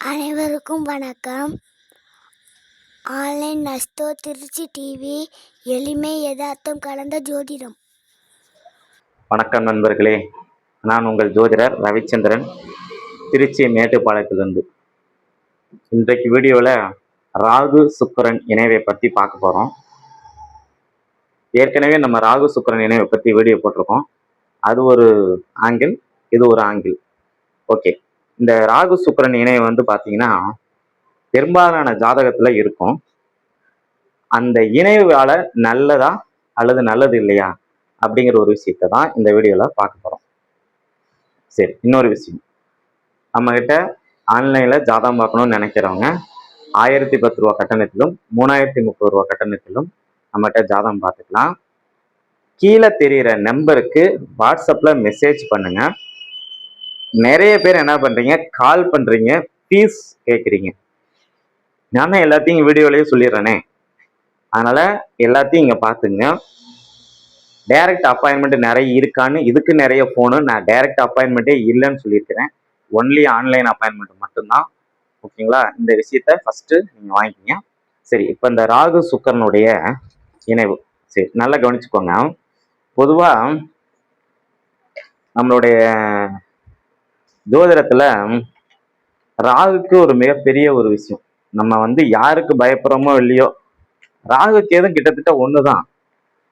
அனைவருக்கும் வணக்கம். Online நஸ்தோ Trichy TV, எளிமை யதார்த்தம் கலந்த ஜோதிடம். வணக்கம் நண்பர்களே, நான் உங்கள் ஜோதிடர் ரவிச்சந்திரன், திருச்சி மேட்டுப்பாளையத்திலிருந்து. இன்றைக்கு வீடியோவில் ராகு சுக்கிரன் இணைவை பற்றி பார்க்க போகிறோம். ஏற்கனவே நம்ம ராகு சுக்கிரன் இணைவை பற்றி வீடியோ போட்டிருக்கோம். அது ஒரு ஆங்கிள், இது ஒரு ஆங்கிள். ஓகே, இந்த ராகு சுக்கிரன் இணைவை வந்து பார்த்தீங்கன்னா பெரும்பாலான ஜாதகத்தில் இருக்கும். அந்த இணைவால நல்லதா அல்லது நல்லது இல்லையா அப்படிங்கிற ஒரு விஷயத்தை தான் இந்த வீடியோவில் பார்க்க போகிறோம். சரி, இன்னொரு விஷயம், நம்மகிட்ட ஆன்லைனில் ஜாதகம் பார்க்கணும்னு நினைக்கிறவங்க 1010 ரூபா கட்டணத்திலும் 3030 ரூபா கட்டணத்திலும் நம்மகிட்ட ஜாதகம் பார்த்துக்கலாம். கீழே தெரிகிற நம்பருக்கு வாட்ஸ்அப்பில் மெசேஜ் பண்ணுங்க. நிறைய பேர் என்ன பண்ணுறீங்க, கால் பண்ணுறீங்க, ஃபீஸ் கேட்குறீங்க. நான் தான் எல்லாத்தையும் வீடியோலேயே சொல்லிடுறேனே, அதனால் எல்லாத்தையும் இங்கே பார்த்துங்க. டைரக்ட் அப்பாயின்மெண்ட் நிறைய இருக்கான்னு இதுக்கு நிறைய ஃபோனு, நான் டைரக்ட் அப்பாயின்மெண்ட்டே இல்லைன்னு சொல்லியிருக்கிறேன். ஒன்லி ஆன்லைன் அப்பாயின்மெண்ட் மட்டும்தான். ஓகேங்களா, இந்த விஷயத்த ஃபஸ்ட்டு நீங்கள் வாங்கிக்கிங்க. சரி, இப்போ இந்த ராகு சுக்கரனுடைய இணைவு சரி நல்லா கவனிச்சுக்கோங்க. பொதுவாக நம்மளுடைய ஜோதிடத்தில் ராகுக்கு ஒரு மிகப்பெரிய ஒரு விஷயம், நம்ம வந்து யாருக்கு பயப்படுறோமோ இல்லையோ, ராகு கேதும் கிட்டத்தட்ட ஒன்று தான்.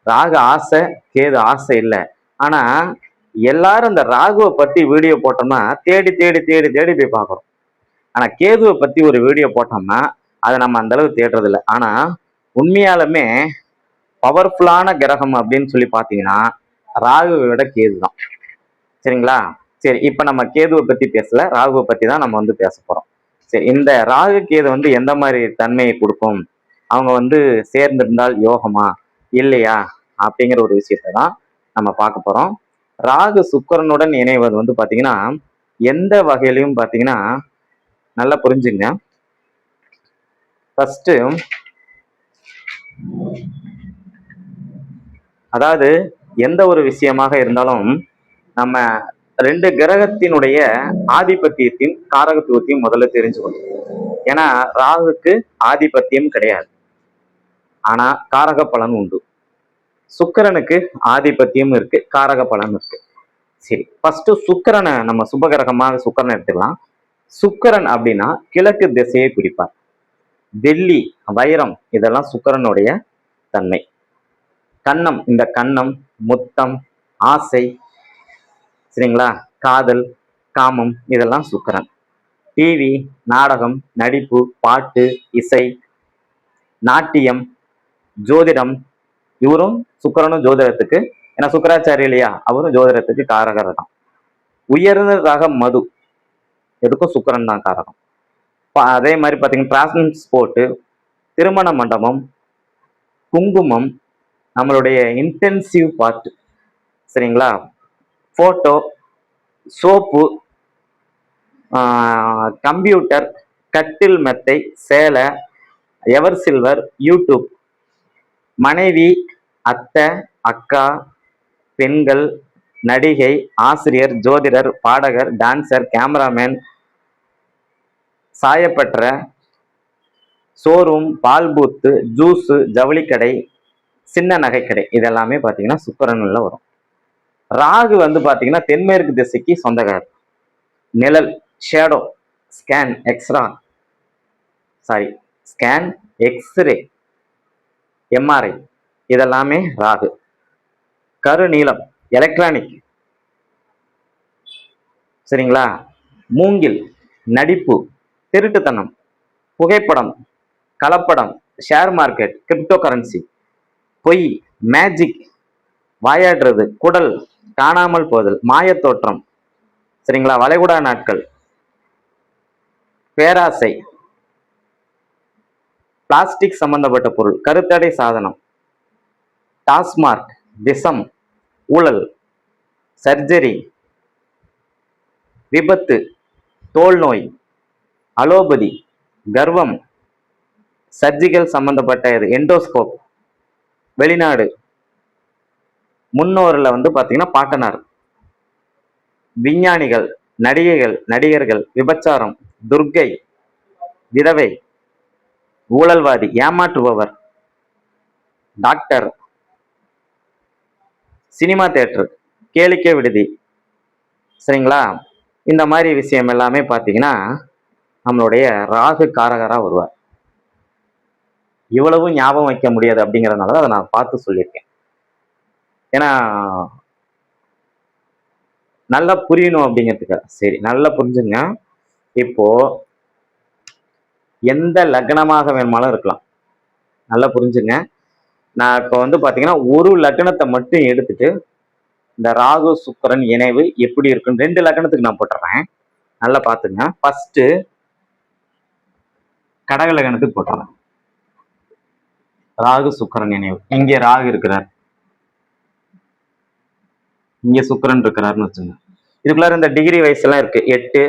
ராகு ஆசை, கேது ஆசை இல்லை. ஆனால் எல்லாரும் இந்த ராகுவை பற்றி வீடியோ போட்டோம்னா தேடி தேடி தேடி தேடி போய் பார்க்குறோம். ஆனால் கேதுவை பற்றி ஒரு வீடியோ போட்டோம்னா அதை நம்ம அந்தளவு தேடுறது இல்லை. ஆனால் உண்மையாலுமே பவர்ஃபுல்லான கிரகம் அப்படின்னு சொல்லி பார்த்தீங்கன்னா ராகுவை விட கேது தான். சரிங்களா? சரி, இப்போ நம்ம கேதுவை பற்றி பேசல, ராகுவை பற்றி தான் நம்ம வந்து பேச போகிறோம். சரி, இந்த ராகு கேது வந்து எந்த மாதிரி தன்மையை கொடுக்கும், அவங்க வந்து சேர்ந்திருந்தால் யோகமா இல்லையா அப்படிங்கிற ஒரு விஷயத்தை தான் நம்ம பார்க்க போகிறோம். ராகு சுக்கிரனுடன் இணைவது வந்து பார்த்தீங்கன்னா எந்த வகையிலையும் பார்த்தீங்கன்னா நல்லா புரிஞ்சுங்க. ஃபர்ஸ்ட், அதாவது எந்த ஒரு விஷயமாக இருந்தாலும் நம்ம ரெண்டு கிரகத்தினுடைய ஆதிபத்தியத்தையும் காரகத்துவத்தையும் முதல்ல தெரிஞ்சுக்கணும். ஏன்னா ராகுக்கு ஆதிபத்தியம் கிடையாது, ஆனா காரக பலன் உண்டு. சுக்கிரனுக்கு ஆதிபத்தியம் இருக்கு, காரக பலன் இருக்கு. சரி, ஃபர்ஸ்ட் சுக்கிரனை நம்ம சுபகிரகமாக சுக்கிரனை எடுத்துக்கலாம். சுக்கிரன் அப்படின்னா கிழக்கு திசையை குறிப்பார். வெள்ளி, வைரம் இதெல்லாம் சுக்கிரனுடைய தன்மை. கன்னம், இந்த கன்னம், முத்தம், ஆசை, சரிங்களா, காதல், காமம் இதெல்லாம் சுக்கிரன். டிவி, நாடகம், நடிப்பு, பாட்டு, இசை, நாட்டியம், ஜோதிடம், இவரும் சுக்கிரனும் ஜோதிடத்துக்கு, ஏன்னா சுக்கராச்சாரி இல்லையா, அவரும் ஜோதிடத்துக்கு காரகர் தான். உயர்ந்ததாக மது, எதுக்கும் சுக்கிரன் தான் காரகம். அதே மாதிரி பார்த்தீங்கன்னா டிரான்ஸ்போர்ட்டு, திருமண மண்டபம், குங்குமம், நம்மளுடைய இன்டென்சிவ் பார்ட், சரிங்களா, ஃபோட்டோ, சோப்பு, கம்ப்யூட்டர், கட்டில் மெத்தை, சேலை, எவர் சில்வர், யூடியூப், மனைவி, அத்தை, அக்கா, பெண்கள், நடிகை, ஆசிரியர், ஜோதிடர், பாடகர், டான்சர், கேமராமேன், சாயப்பற்ற, ஷோரூம், பால் பூத்து, ஜூஸு, ஜவுளிக்கடை, சின்ன நகைக்கடை, இதெல்லாமே பார்த்தீங்கன்னா சுக்கிரன்ல வரும். ராகு வந்து பார்த்தீங்கன்னா தென்மேற்கு திசைக்கு சொந்தக்காரர். நிழல், shadow, scan, scan, x-ray, MRI இதெல்லாமே ராகு. கருநீலம், எலக்ட்ரானிக், சரிங்களா, மூங்கில், நடிப்பு, திருட்டுத்தனம், புகைப்படம், கலப்படம், ஷேர் மார்க்கெட், கிரிப்டோ கரன்சி, பொய், மேஜிக், வாயாடுறது, குடல், காணாமல் போதல், மாயத்தோற்றம், சரிங்களா, வளைகுடா நாட்கள், பேராசை, பிளாஸ்டிக் சம்பந்தப்பட்ட பொருள், கருத்தடை சாதனம், டாஸ்மார்க், விஷம், ஊழல், சர்ஜரி, விபத்து, தோல் நோய், அலோபதி, கர்வம், சர்ஜிக்கல் சம்பந்தப்பட்ட எண்டோஸ்கோப், வெளிநாடு, முன்னோரில் வந்து பார்த்தீங்கன்னா பாட்டனார், விஞ்ஞானிகள், நடிகைகள், நடிகர்கள், விபச்சாரம், துர்க்கை, விதவை, ஊழல்வாதி, ஏமாற்றுபவர், டாக்டர், சினிமா தேட்டர், கேளிக்கை விடுதி, சரிங்களா? இந்த மாதிரி விஷயம் எல்லாமே பார்த்தீங்கன்னா நம்மளுடைய ராகு காரகரா வருவார். இவ்வளவும் ஞாபகம் வைக்க முடியாது அப்படிங்கிறதுனால அதை நான் பார்த்து சொல்லியிருக்கேன். ஏன்னா நல்லா புரியணும் அப்படிங்கிறதுக்கு. சரி, நல்லா புரிஞ்சுங்க. இப்போ எந்த லக்னமாக வேணுமாலும் இருக்கலாம். நல்லா புரிஞ்சுங்க. நான் இப்போ வந்து பார்த்தீங்கன்னா ஒரு லக்னத்தை மட்டும் எடுத்துட்டு இந்த ராகு சுக்கிரன் இணைவு எப்படி இருக்குன்னு 2 லக்னத்துக்கு நான் போட்டுறேன். நல்லா பார்த்துங்க. ஃபர்ஸ்ட் கடக லக்னத்துக்கு போட்டுறேன். ராகு சுக்கிரன் இணைவு. இங்கே ராகு இருக்கிறார், இங்க சுக்கிரன் இருக்கிறாருன்னு வச்சுங்க. இதுக்குள்ளார இந்த டிகிரி வயசுலாம் இருக்கு. 8,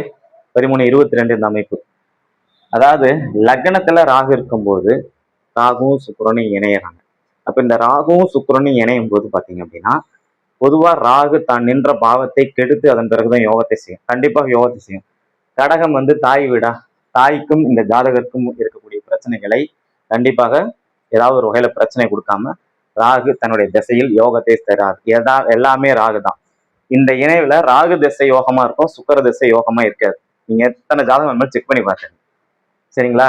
13, 22 இந்த அமைப்பு. அதாவது லக்னத்துல ராகு இருக்கும்போது ராகுவும் சுக்கிரனும் இணையறாங்க. அப்ப இந்த ராகுவும் சுக்கிரனும் இணையும் போது பாத்தீங்க அப்படின்னா பொதுவா ராகு தான் நின்ற பாவத்தை கெடுத்து அதன் பிறகுதான் யோகத்தை செய்யும். கண்டிப்பாக யோகத்தை செய்யும். கடகம் வந்து தாய் வீடா, தாய்க்கும் இந்த ஜாதகருக்கும் இருக்கக்கூடிய பிரச்சனைகளை கண்டிப்பாக ஏதாவது ஒரு வகையில பிரச்சனை கொடுக்காம ராகு தன்னுடைய திசையில் யோகத்தை தராது. எல்லாமே ராகு தான். இந்த இணைவுல ராகு திசை யோகமா இருக்கும், சுக்கிர திசை யோகமா இருக்காது. நீங்க எத்தனை ஜாதகம் செக் பண்ணி பாருங்க, சரிங்களா?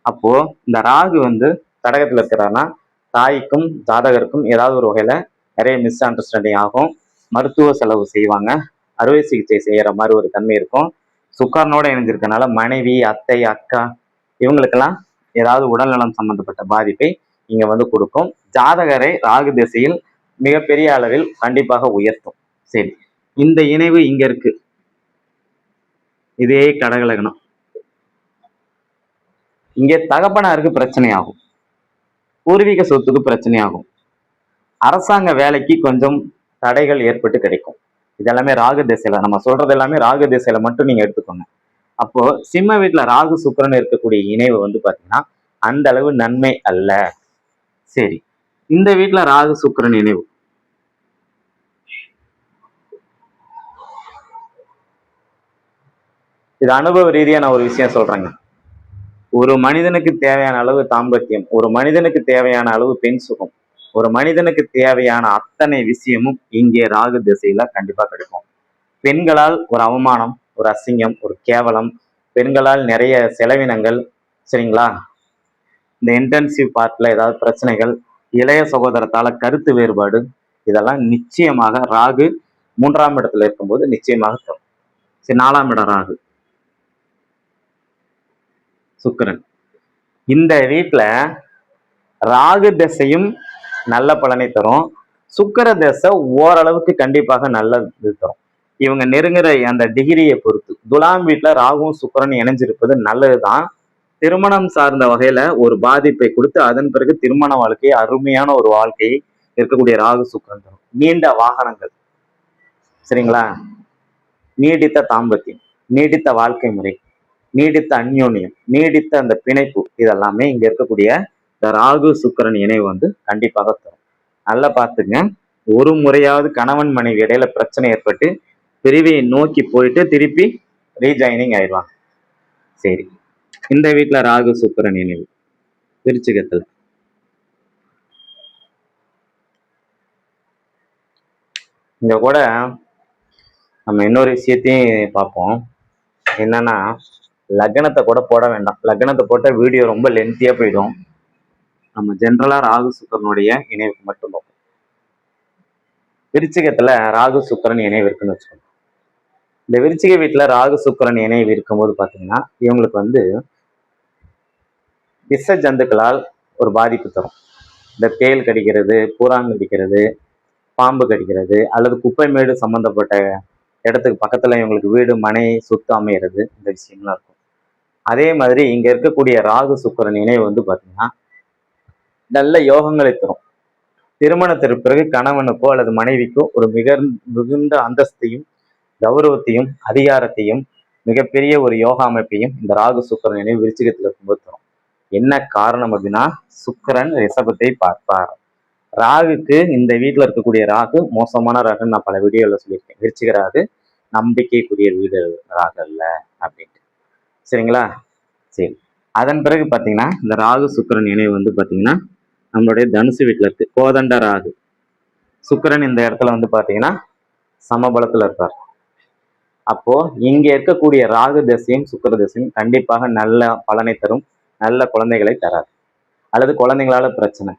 அப்போ இந்த ராகு வந்து கடகத்துல இருக்கிறாருன்னா தாய்க்கும் ஜாதகருக்கும் ஏதாவது ஒரு வகையில நிறைய மிஸ் அண்டர்ஸ்டாண்டிங் ஆகும். மருத்துவ செலவு செய்வாங்க, அறுவை சிகிச்சை செய்யற மாதிரி ஒரு தன்மை இருக்கும். சுக்கரனோட இணைஞ்சிருக்கனால மனைவி, அத்தை, அக்கா இவங்களுக்கெல்லாம் ஏதாவது உடல்நலம் சம்பந்தப்பட்ட பாதிப்பை இங்க வந்து கொடுக்கும். ஜாதகரை ராகு திசையில் மிகப்பெரிய அளவில் கண்டிப்பாக உயர்த்தும். சரி, இந்த இணைவு இங்க இருக்கு, இதே கடகலகனம். இங்கே தகப்பனாருக்கு பிரச்சனை ஆகும், பூர்வீக சொத்துக்கு பிரச்சனை ஆகும், அரசாங்க வேலைக்கு கொஞ்சம் தடைகள் ஏற்பட்டு கிடைக்கும். இதெல்லாமே ராகு திசையில, நம்ம சொல்றது எல்லாமே ராகு திசையில மட்டும் நீங்க எடுத்துக்கோங்க. அப்போ சிம்ம வீட்டுல ராகு சுக்கிரன் இருக்கக்கூடிய இணைவு வந்து பாத்தீங்கன்னா அந்த அளவு நன்மை அல்ல. சரி, இந்த வீட்டுல ராகு சுக்கிரன் இணைவு இது அனுபவ ரீதியா நான் ஒரு விஷயம் சொல்றேங்க. ஒரு மனிதனுக்கு தேவையான அளவு தாம்பத்தியம், ஒரு மனிதனுக்கு தேவையான அளவு பெண் சுகம், ஒரு மனிதனுக்கு தேவையான அத்தனை விஷயமும் இங்கே ராகு திசையில கண்டிப்பா கிடைக்கும். பெண்களால் ஒரு அவமானம், ஒரு அசிங்கம், ஒரு கேவலம், பெண்களால் நிறைய செலவினங்கள், சரிங்களா? இந்த இன்டென்சிவ் பார்ட்ல ஏதாவது பிரச்சனைகள், இளைய சகோதரத்தால கருத்து வேறுபாடு, இதெல்லாம் நிச்சயமாக ராகு 3ஆம் இடத்துல இருக்கும்போது நிச்சயமாக தரும். சரி, 4ஆம் இடம் ராகு சுக்கிரன். இந்த வீட்டுல ராகு திசையும் நல்ல பலனை தரும், சுக்கிர திசை ஓரளவுக்கு கண்டிப்பாக நல்லது தரும். இவங்க நெருங்குற அந்த டிகிரியை பொறுத்து. துலாம் வீட்டுல ராகுவும் சுக்கிரன் இணைஞ்சிருப்பது நல்லதுதான். திருமணம் சார்ந்த வகையில ஒரு பாதிப்பை கொடுத்து அதன் பிறகு திருமண வாழ்க்கையை அருமையான ஒரு வாழ்க்கையை இருக்கக்கூடிய ராகு சுக்கிரன் தரும். நீண்ட வாகனங்கள், சரிங்களா? நீடித்த தாம்பத்தியம், நீடித்த வாழ்க்கை முறை, நீடித்த அந்யோன்யம், நீடித்த அந்த பிணைப்பு, இதெல்லாமே இங்க இருக்கக்கூடிய இந்த ராகு சுக்கிரன் இணைவு வந்து கண்டிப்பாக தரும். நல்லா பார்த்துங்க. ஒரு முறையாவது கணவன் மனைவி இடையில பிரச்சனை ஏற்பட்டு பிரிவியை நோக்கி போயிட்டு திருப்பி ரீஜாயினிங் ஆயிடுவாங்க. சரி, இந்த வீட்டுல ராகு சுக்கிரன் இணைவு விருச்சிகத்துல. இங்க கூட நம்ம இன்னொரு விஷயத்தையும் பார்ப்போம். என்னன்னா லக்னத்தை கூட போட வேண்டாம். லக்னத்தை போட்ட வீடியோ ரொம்ப லென்த்தியா போயிடும். நம்ம ஜென்ரலா ராகு சுக்கிரனுடைய இணைவுக்கு மட்டும் பார்ப்போம். விருச்சிகத்துல ராகு சுக்கிரன் இணைவு இருக்குன்னு வச்சுக்கோங்க. இந்த விருச்சிக வீட்டுல ராகு சுக்கிரன் இணைவு இருக்கும்போது பாத்தீங்கன்னா இவங்களுக்கு வந்து விஷ ஜந்துக்களால் ஒரு பாதிப்பு தரும். இந்த தேள் கடிக்கிறது, பூரான் கடிக்கிறது, பாம்பு கடிக்கிறது, அல்லது குப்பை மேடு சம்பந்தப்பட்ட இடத்துக்கு பக்கத்துல இவங்களுக்கு வீடு, மனை, சொத்து அமைகிறது, இந்த விஷயங்கள்லாம் இருக்கும். அதே மாதிரி இங்க இருக்கக்கூடிய ராகு சுக்கிரன் இணைவு வந்து பாத்தீங்கன்னா நல்ல யோகங்களை தரும். திருமணத்திற்கு பிறகு கணவனுக்கோ அல்லது மனைவிக்கோ ஒரு மிகுந்த அந்தஸ்தையும் கௌரவத்தையும் அதிகாரத்தையும் மிகப்பெரிய ஒரு யோகா அமைப்பையும் இந்த ராகு சுக்கிரன் இணைவு விருச்சிகத்தில் இருக்கும்போது தரும். என்ன காரணம் அப்படின்னா சுக்கிரன் ரிஷபத்தை பார்ப்பார். ராகுக்கு இந்த வீட்டுல இருக்கக்கூடிய ராகு மோசமான ராகுன்னு நான் பல வீடியோல சொல்லியிருக்கேன். விருச்சிக ராகு நம்பிக்கைக்குரிய வீடு ராகு அல்ல அப்படின்ட்டு, சரிங்களா? சரி, அதன் பிறகு பார்த்தீங்கன்னா இந்த ராகு சுக்கிரன் இணைவு வந்து பார்த்தீங்கன்னா நம்மளுடைய தனுசு வீட்டில் இருக்கு. கோதண்ட ராகு சுக்கிரன் இந்த இடத்துல வந்து பார்த்தீங்கன்னா சமபலத்தில் இருப்பார். அப்போ இங்க இருக்கக்கூடிய ராகு தசையும் சுக்கிர தசையும் கண்டிப்பாக நல்ல பலனை தரும், நல்ல குழந்தைகளை தராது. அல்லது குழந்தைங்களால பிரச்சனை,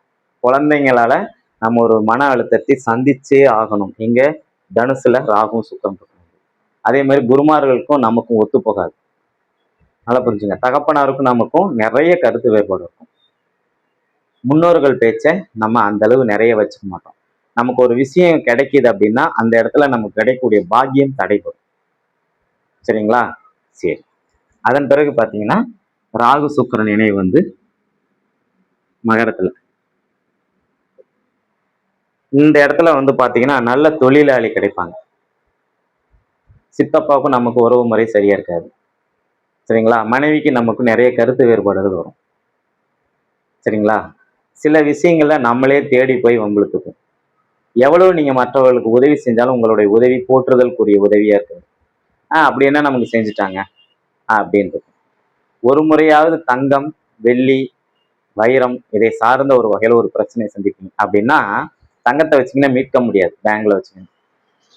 குழந்தைங்களால நம்ம ஒரு மன அழுத்தத்தை சந்திச்சே ஆகணும். இங்க தனுசுல ராகும் சுக்கிரன் இருக்கும். அதே மாதிரி குருமார்களுக்கும் நமக்கும் ஒத்து போகாது. நல்லா புரிஞ்சுங்க. தகப்பனாருக்கும் நமக்கும் நிறைய கருத்து வேறுபாடு இருக்கும். முன்னோர்கள் பேச்சை நம்ம அந்த அளவு நிறைய வச்சுக்க மாட்டோம். நமக்கு ஒரு விஷயம் கிடைக்குது அப்படின்னா அந்த இடத்துல நமக்கு கிடைக்கக்கூடிய பாக்கியம் தடைபடும். சரிங்களா? சரி. அதன் பிறகு பார்த்தீங்கன்னா ராகு சுக்கிரன் இணை வந்து மகரத்துல. இந்த இடத்துல வந்து பார்த்தீங்கன்னா நல்ல தொழிலாளி கிடைப்பாங்க. சித்தப்பாவுக்கும் நமக்கு உறவு முறை சரியா இருக்காது. சரிங்களா? மனைவிக்கு நமக்கு நிறைய கருத்து வேறுபாடுகள் வரும். சரிங்களா? சில விஷயங்கள்ல நம்மளே தேடி போய் வம்பிழுத்துக்கும். எவ்வளவு நீங்க மற்றவர்களுக்கு உதவி செஞ்சாலும் உங்களுடைய உதவி போற்றுதலுக்குரிய உதவியா இருக்குது. அப்படி என்ன நமக்கு செஞ்சுட்டாங்க அப்படின்றது. ஒரு முறையாவது தங்கம், வெள்ளி, வைரம் இதை சார்ந்த ஒரு வகையில ஒரு பிரச்சனையை சந்திப்பீங்க அப்படின்னா தங்கத்தை வச்சுக்கினா மீட்க முடியாது. பேங்க்ல வச்சுக்கணும்.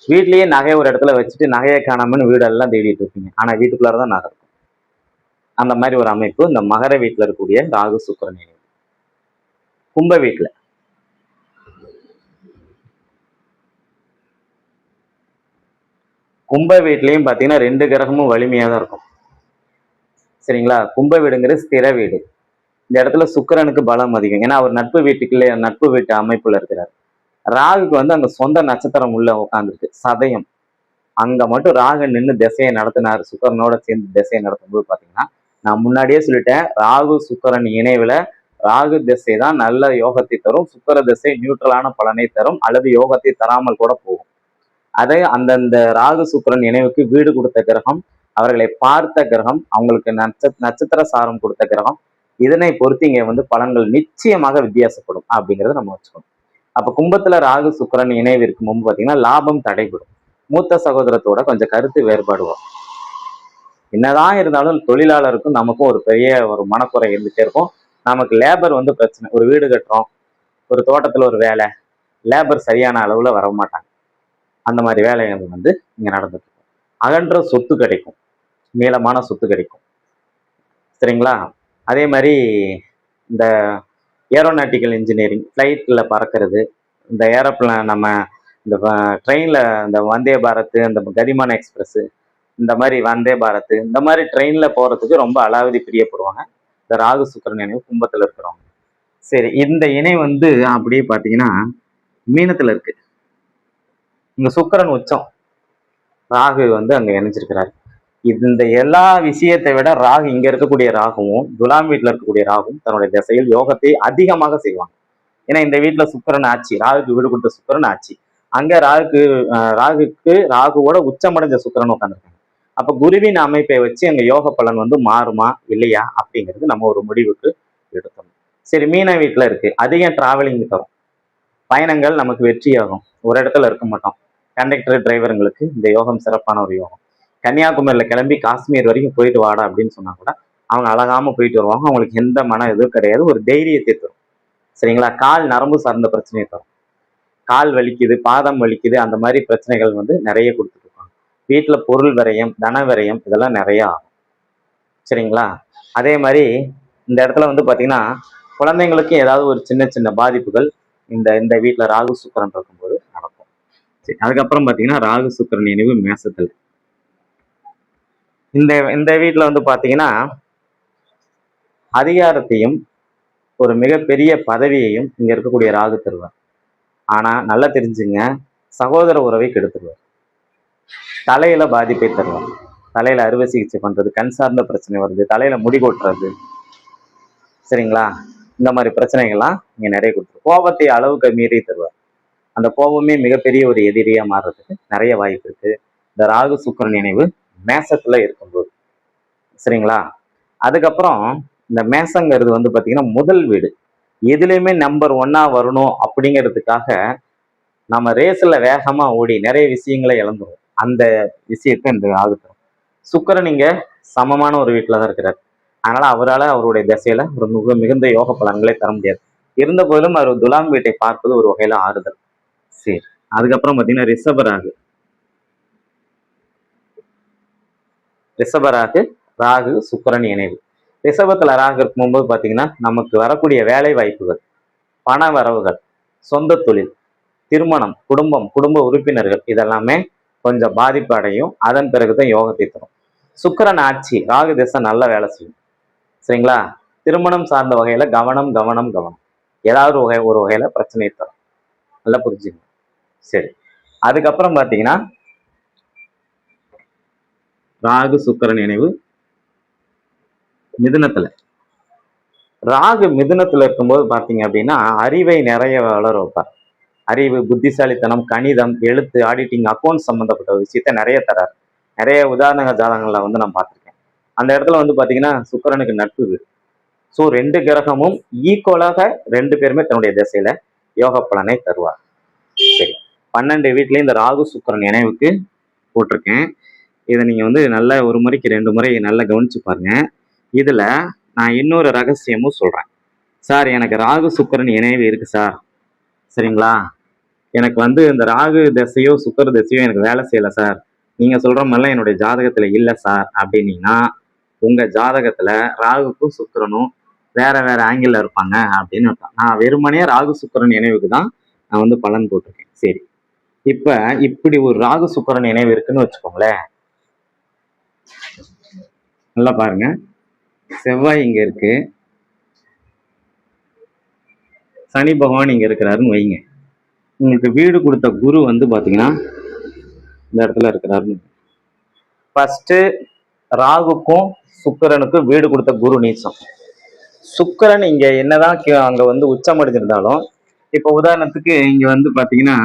வீட்லயே நகையை ஒரு இடத்துல வச்சுட்டு நகையை காணாமன்னு வீடெல்லாம் தேடிட்டு இருப்பீங்க. ஆனா வீட்டுக்குள்ளாரதான் நகை இருக்கும். அந்த மாதிரி ஒரு அமைப்பு இந்த மகர வீட்டுல இருக்கக்கூடிய ராகு சுக்கிரன் இணைவு. கும்ப வீட்டுல கும்ப வீட்லயும் பாத்தீங்கன்னா 2 கிரகமும் வலிமையா தான் இருக்கும். சரிங்களா? கும்ப வீடுங்கிறது ஸ்திர வீடு. இந்த இடத்துல சுக்கிரனுக்கு பலம் அதிகம். ஏன்னா அவர் நட்பு வீட்டு அமைப்புல இருக்கிறார். ராகுக்கு வந்து அங்க சொந்த நட்சத்திரம் உள்ள உட்காந்துருக்கு, சதயம். அங்க மட்டும் ராகு நின்று திசையை நடத்தினார். சுக்கிரனோட சேர்ந்து திசையை நடத்தும் போது பாத்தீங்கன்னா, நான் முன்னாடியே சொல்லிட்டேன், ராகு சுக்கிரன் இணைவுல ராகு திசை தான் நல்ல யோகத்தை தரும், சுக்கிர திசை நியூட்ரலான பலனை தரும், அல்லது யோகத்தை தராமல் கூட போகும். அதை அந்தந்த ராகு சுக்கிரன் இணைவுக்கு வீடு கொடுத்த கிரகம், அவர்களை பார்த்த கிரகம், அவங்களுக்கு நட்சத்திர சாரம் கொடுத்த கிரகம், இதனை பொறுத்து இங்க வந்து பலன்கள் நிச்சயமாக வித்தியாசப்படும் அப்படிங்கிறத நம்ம வச்சுக்கணும். அப்ப கும்பத்துல ராகு சுக்கிரன் இணைவு இருக்கும் போது பாத்தீங்கன்னா லாபம் தடைபடும். மூத்த சகோதரத்தோட கொஞ்சம் கருத்து வேறுபாடு வரும். என்னதான் இருந்தாலும் தொழிலாளருக்கும் நமக்கும் ஒரு பெரிய ஒரு மனக்குறை இருந்துட்டே இருக்கும். நமக்கு லேபர் வந்து பிரச்சனை. ஒரு வீடு கட்டுறோம், ஒரு தோட்டத்துல ஒரு வேலை, லேபர் சரியான அளவுல வர மாட்டாங்க. அந்த மாதிரி வேலைகள் வந்து இங்க நடந்துட்டு இருக்கும். அகன்ற சொத்து கிடைக்கும், நீளமான சொத்து கிடைக்கும். சரிங்களா? அதே மாதிரி இந்த ஏரோநாட்டிக்கல் இன்ஜினியரிங், ஃப்ளைட்டில் பறக்கிறது, இந்த ஏரோப்ளான், நம்ம இந்த ட்ரெயினில் இந்த வந்தே பாரத், இந்த கதிமான எக்ஸ்பிரஸ், இந்த மாதிரி வந்தே பாரத், இந்த மாதிரி ட்ரெயினில் போகிறதுக்கு ரொம்ப அலாவதி பிரியப்படுவாங்க இந்த ராகு சுக்கிரன் இணைவு கும்பத்தில் இருக்கிறவங்க. சரி, இந்த இணை வந்து அப்படியே பார்த்தீங்கன்னா மீனத்தில் இருக்கு. இங்கே சுக்கிரன் உச்சம், ராகு வந்து அங்கே இணைஞ்சிருக்கிறாரு. இந்த எல்லா விஷயத்தை விட ராகு, இங்க இருக்கக்கூடிய ராகுவும் துலாம் வீட்டுல இருக்கக்கூடிய ராகுவும் தன்னுடைய திசையில் யோகத்தை அதிகமாக செய்வாங்க. ஏன்னா இந்த வீட்டுல சுக்கிரன் ஆட்சி, ராகுக்கு வீடு கொடுத்த சுக்கிரன் ஆட்சி. அங்க ராகுவோட உச்சமடைஞ்ச சுக்கிரன் உட்காந்துருக்காங்க. அப்ப குருவின் அமைப்பை வச்சு அங்க யோக பலன் வந்து மாறுமா இல்லையா அப்படிங்கிறது நம்ம ஒரு முடிவுக்கு எடுத்தோம். சரி, மீன வீட்டுல இருக்கு, அதிகம் டிராவலிங் தரும், பயணங்கள் நமக்கு வெற்றியாகும், ஒரு இடத்துல இருக்க மாட்டோம். கண்டக்டர் டிரைவருங்களுக்கு இந்த யோகம் சிறப்பான ஒரு யோகம். கன்னியாகுமரியில கிளம்பி காஷ்மீர் வரைக்கும் போயிட்டு வாடா அப்படின்னு சொன்னா கூட அவங்க அழகாம போயிட்டு வருவாங்க. அவங்களுக்கு எந்த மன எதுவும் கிடையாது, ஒரு தைரியத்தை தரும். சரிங்களா? கால் நரம்பு சார்ந்த பிரச்சனையை தரும். கால் வலிக்குது, பாதம் வலிக்குது, அந்த மாதிரி பிரச்சனைகள் வந்து நிறைய கொடுத்துட்டு இருப்பாங்க. வீட்டுல பொருள் விரயம், தன விரயம் இதெல்லாம் நிறைய ஆகும். சரிங்களா? அதே மாதிரி இந்த இடத்துல வந்து பாத்தீங்கன்னா குழந்தைங்களுக்கு ஏதாவது ஒரு சின்ன சின்ன பாதிப்புகள் இந்த வீட்டுல ராகு சுக்கிரன் இருக்கும்போது நடக்கும். சரி, அதுக்கப்புறம் பாத்தீங்கன்னா ராகு சுக்கிரன் இணைவு மேசத்துல. இந்த வீட்டுல வந்து பாத்தீங்கன்னா அதிகாரத்தையும் ஒரு மிகப்பெரிய பதவியையும் இங்க இருக்கக்கூடிய ராகு தருவார். ஆனா நல்லா தெரிஞ்சுங்க, சகோதர உறவை கெடுத்துருவார். தலையில பாதிப்பை தருவார். தலையில அறுவை சிகிச்சை பண்றது, கண் சார்ந்த பிரச்சனை வருது, தலையில முடி கொட்டுறது, சரிங்களா? இந்த மாதிரி பிரச்சனைகள்லாம் இங்க நிறைய கொடுத்துரு. கோபத்தை அளவுக்கு மீறி தருவார். அந்த கோபமே மிகப்பெரிய ஒரு எதிரியா மாறுறதுக்கு நிறைய வாய்ப்பு இருக்கு இந்த ராகு சுக்கிரன் இணைவு மேசத்துல இருக்கும்போது. சரிங்களா? அதுக்கப்புறம் இந்த மேசங்கிறது வந்து பாத்தீங்கன்னா முதல் வீடு. எதுலையுமே நம்பர் 1 வரணும் அப்படிங்கிறதுக்காக நம்ம ரேஸ்ல வேகமா ஓடி நிறைய விஷயங்களை இழந்துரும். அந்த விஷயத்தை இந்த ஆகுத்தரும். சுக்கிரன் இங்க சமமான ஒரு வீட்டுல தான் இருக்கிறார். அதனால அவரால் அவருடைய திசையில ஒரு மிகுந்த யோக பலன்களை தர முடியாது. இருந்த போதிலும் அவர் துலாம் வீட்டை பார்ப்பது ஒரு வகையில ஆறுதல். சரி, அதுக்கப்புறம் பார்த்தீங்கன்னா ரிஷபராகு ராகு சுக்கிரன் இணைவு. ரிஷபத்துல ராகு இருக்கும்போது பார்த்தீங்கன்னா நமக்கு வரக்கூடிய வேலை வாய்ப்புகள், பண வரவுகள், சொந்த தொழில், திருமணம், குடும்ப உறுப்பினர்கள் இதெல்லாமே கொஞ்சம் பாதிப்பு அடையும். அதன் பிறகுதான் யோகத்தை தரும். சுக்கிரன் ஆட்சி ராகு திசை நல்ல வேலை செய்யும். சரிங்களா? திருமணம் சார்ந்த வகையில கவனம் கவனம் கவனம். ஏதாவது ஒரு வகையில பிரச்சனையை தரும். நல்லா புரிஞ்சுங்க. சரி, அதுக்கப்புறம் பார்த்தீங்கன்னா ராகு சுக்கிரன் இணைவு மிதுனத்துல. ராகு மிதுனத்துல இருக்கும்போது பார்த்தீங்க அப்படின்னா அறிவை நிறைய வளர வைப்பார். அறிவு, புத்திசாலித்தனம், கணிதம், எழுத்து, ஆடிட்டிங், அக்கௌண்ட் சம்பந்தப்பட்ட விஷயத்த நிறைய தரார். நிறைய உதாரண ஜாதகங்கள்ல வந்து நான் பார்த்துருக்கேன். அந்த இடத்துல வந்து பார்த்தீங்கன்னா சுக்கிரனுக்கு நட்பு வீடு. ஸோ 2 கிரகமும் ஈக்குவலாக 2 பேருமே தன்னுடைய திசையில யோக பலனை தருவார். சரி, 12 வீட்லயும் இந்த ராகு சுக்கிரன் இணைவுக்கு போட்டிருக்கேன். இதை நீங்க வந்து நல்ல ஒரு முறைக்கு 2 முறை நல்லா கவனிச்சு பாருங்க. இதுல நான் இன்னொரு ரகசியமும் சொல்றேன். சார், எனக்கு ராகு சுக்கிரன் இணைவு இருக்கு சார், சரிங்களா, எனக்கு வந்து இந்த ராகு திசையோ சுக்கிர திசையோ எனக்கு வேலை செய்யல சார், நீங்க சொல்ற மாதிரிலாம் என்னுடைய ஜாதகத்துல இல்லை சார் அப்படின்னீங்கன்னா உங்க ஜாதகத்துல ராகுக்கும் சுக்கிரனும் வேற வேற ஆங்கிள் இருப்பாங்க அப்படின்னு அர்த்தம். நான் வெறுமனே ராகு சுக்கிரன் இணைவுக்கு தான் நான் வந்து பலன் போட்டிருக்கேன். சரி, இப்ப இப்படி ஒரு ராகு சுக்கிரன் இணைவு இருக்குன்னு வச்சுக்கோங்களேன். நல்லா பாருங்க, செவ்வாய் இங்க இருக்கு, சனி பகவான் இங்க இருக்கிறாருன்னு வைங்க. உங்களுக்கு வீடு கொடுத்த குரு வந்து பாத்தீங்கன்னா இந்த இடத்துல இருக்கிறாருன்னு. ஃபர்ஸ்ட் ராகுக்கும் சுக்கிரனுக்கும் வீடு கொடுத்த குரு நீச்சம். சுக்கிரன் இங்க என்னதான் அங்க வந்து உச்சம் அடைஞ்சிருந்தாலும், இப்போ உதாரணத்துக்கு இங்க வந்து பாத்தீங்கன்னா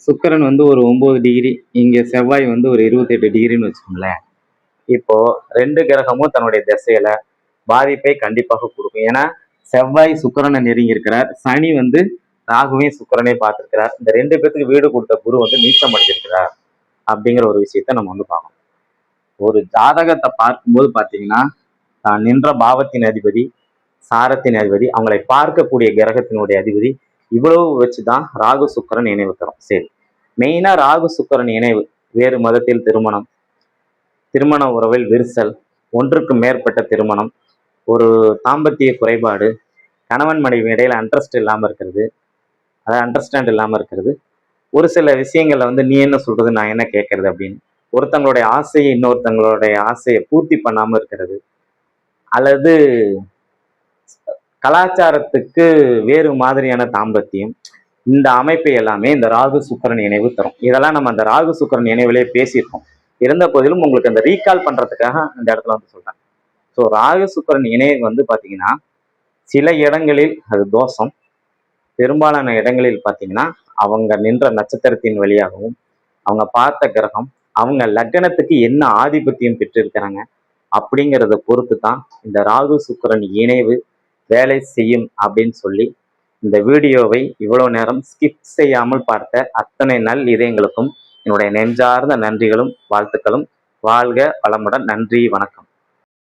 சுக்கிரன் வந்து ஒரு 9 டிகிரி, இங்க செவ்வாய் வந்து ஒரு 28 டிகிரின்னு வச்சுக்கோங்களேன். இப்போ 2 கிரகமும் தன்னுடைய திசையில பாதிப்பை கண்டிப்பாக கொடுக்கும். ஏன்னா செவ்வாய் சுக்கிரனை நெருங்கி இருக்கிறார், சனி வந்து ராகுவையும் சுக்கிரனை பார்த்திருக்கிறார். இந்த 2 பேத்துக்கு வீடு கொடுத்த குரு வந்து நீச்சம் அடைஞ்சிருக்கிறார் அப்படிங்கிற ஒரு விஷயத்த நம்ம வந்து பார்க்கணும். ஒரு ஜாதகத்தை பார்க்கும்போது பார்த்தீங்கன்னா தான் நின்ற பாவத்தின் அதிபதி, சாரத்தின் அதிபதி, அவங்களை பார்க்கக்கூடிய கிரகத்தினுடைய அதிபதி, இவ்வளவு வச்சுதான் ராகு சுக்கிரன் இணைவு தரும். சரி, மெயினா ராகு சுக்கிரன் இணைவு வேறு மதத்தில் திருமணம், திருமண உறவில் விரிசல், ஒன்றுக்கு மேற்பட்ட திருமணம், ஒரு தாம்பத்திய குறைபாடு, கணவன் மனைவி இடையில அண்டர்ஸ்டாண்ட் இல்லாம இருக்கிறது, ஒரு சில விஷயங்கள்ல வந்து நீ என்ன சொல்றது நான் என்ன கேட்கறது அப்படின்னு ஒருத்தங்களுடைய ஆசையை இன்னொருத்தங்களுடைய ஆசையை பூர்த்தி பண்ணாம இருக்கிறது, அல்லது கலாச்சாரத்துக்கு வேறு மாதிரியான தாம்பத்தியம், இந்த அமைப்பை எல்லாமே இந்த ராகு சுக்கிரன் இணைவு தரும். இதெல்லாம் நம்ம அந்த ராகு சுக்கிரன் இணைவிலேயே பேசியிருக்கோம். இருந்த போதிலும் உங்களுக்கு அந்த ரீகால் பண்றதுக்காக இந்த இடத்துல வந்து சொல்றேன். ஸோ ராகு சுக்கிரன் இணைவு வந்து பாத்தீங்கன்னா சில இடங்களில் அது தோஷம், பெரும்பாலான இடங்களில் பார்த்தீங்கன்னா அவங்க நின்ற நட்சத்திரத்தின் வழியாகவும் அவங்க பார்த்த கிரகம் அவங்க லக்னத்துக்கு என்ன ஆதிபத்தியம் பெற்றிருக்கிறாங்க அப்படிங்கிறத பொறுத்து தான் இந்த ராகு சுக்கிரன் இணைவு வேலை செய்யும் அப்படின்னு சொல்லி இந்த வீடியோவை இவ்வளவு நேரம் ஸ்கிப் செய்யாமல் பார்த்த அத்தனை நல் இதயங்களுக்கும் என்னுடைய நெஞ்சார்ந்த நன்றிகளும் வாழ்த்துக்களும். வாழ்க வளமுடன். நன்றி, வணக்கம்.